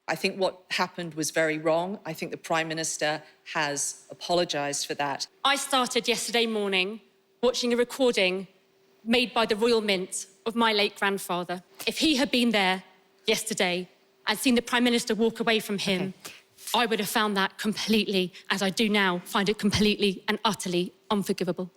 I think what happened was very wrong. I think the Prime Minister has apologised for that. I started yesterday morning watching a recording made by the Royal Mint of my late grandfather. If he had been there yesterday and seen the Prime Minister walk away from him, I would have found that completely, as I do now, find it completely and utterly unforgivable.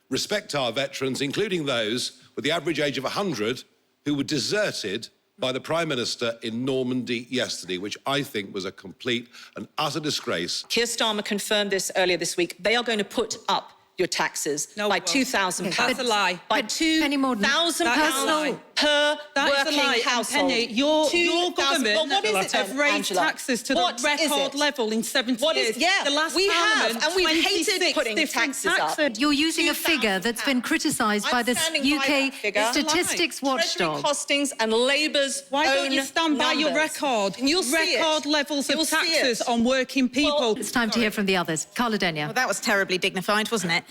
Respect our veterans, including those with the average age of 100 who were deserted by the Prime Minister in Normandy yesterday, which I think was a complete and utter disgrace. Keir Starmer confirmed this earlier this week. They are going to put up your taxes by £2,000. That's a lie. By £2,000 per working household. Penny, your government have raised Angela? taxes to the record level in 70 years. Yeah, the last we Parliament, have, and we've hated putting taxes up. You're using a figure that's been criticised by the UK Statistics Watchdog. Costings and Labour's Why don't you stand by your record? You'll see record levels of taxes on working people. It's time to hear from the others. Carla. Well, that was terribly dignified, wasn't it?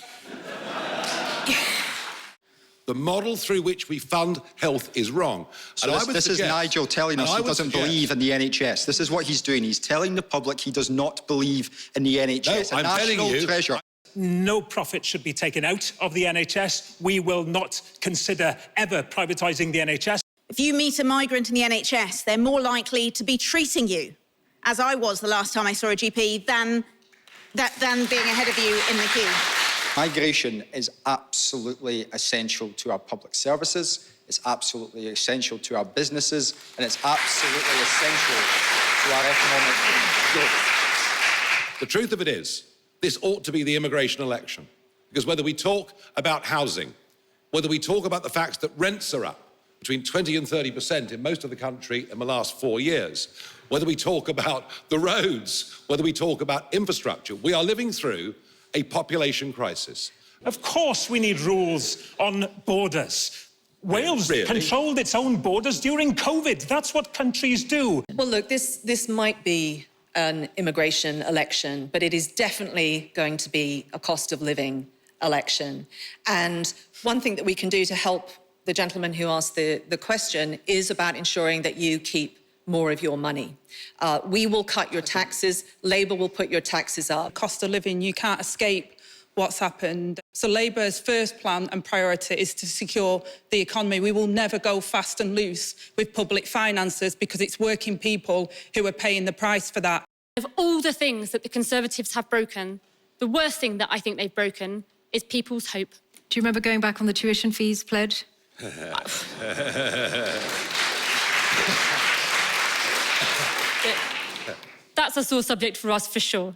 The model through which we fund health is wrong. So this is Nigel telling us he doesn't believe in the NHS. This is what he's doing. He's telling the public he does not believe in the NHS. No, I'm telling you. Treasure. No profit should be taken out of the NHS. We will not consider ever privatising the NHS. If you meet a migrant in the NHS, they're more likely to be treating you, as I was the last time I saw a GP, than being ahead of you in the queue. Migration is absolutely essential to our public services, it's absolutely essential to our businesses, and it's absolutely essential to our economic growth. The truth of it is, this ought to be the immigration election. Because whether we talk about housing, whether we talk about the fact that rents are up between 20 and 30% in most of the country in the last 4 years, whether we talk about the roads, whether we talk about infrastructure, we are living through a population crisis. Of course we need rules on borders. Wales controlled its own borders during COVID. That's what countries do. Well, look, this might be an immigration election, but it is definitely going to be a cost of living election. And one thing that we can do to help the gentleman who asked the question is about ensuring that you keep more of your money. We will cut your taxes. Labour will put your taxes up. Cost of living, you can't escape what's happened. So Labour's first plan and priority is to secure the economy. We will never go fast and loose with public finances because it's working people who are paying the price for that. Of all the things that the Conservatives have broken, the worst thing that I think they've broken is people's hope. Do you remember going back on the tuition fees pledge? That's a sore subject for us, for sure.